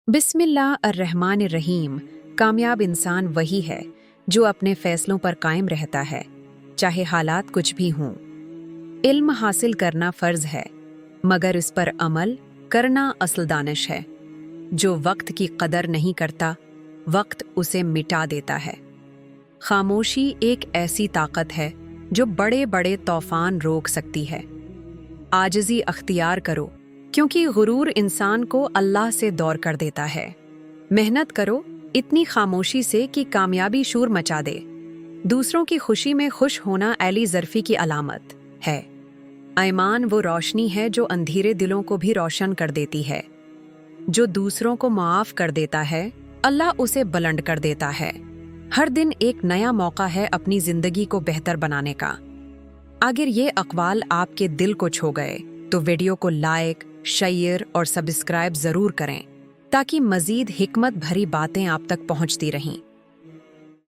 बिस्मिल्लाहिर्रहमानिर्रहीम। कामयाब इंसान वही है जो अपने फैसलों पर कायम रहता है, चाहे हालात कुछ भी हों। इल्म हासिल करना फ़र्ज़ है, मगर इस पर अमल करना असल दानिश है। जो वक्त की कदर नहीं करता, वक्त उसे मिटा देता है। खामोशी एक ऐसी ताकत है जो बड़े बड़े तूफान रोक सकती है। आजिज़ी अख्तियार करो, क्योंकि गुरूर इंसान को अल्लाह से दूर कर देता है। मेहनत करो इतनी खामोशी से कि कामयाबी शोर मचा दे। दूसरों की खुशी में खुश होना ऐली ज़र्फ़ी की अलामत है। ईमान वो रोशनी है जो अंधेरे दिलों को भी रोशन कर देती है। जो दूसरों को माफ़ कर देता है, अल्लाह उसे बुलंद कर देता है। हर दिन एक नया मौका है अपनी ज़िंदगी को बेहतर बनाने का। अगर ये अक़वाल आपके दिल को छू गए तो वीडियो को लाइक, शेयर और सब्सक्राइब ज़रूर करें, ताकि मज़ीद हिकमत भरी बातें आप तक पहुंचती रहें।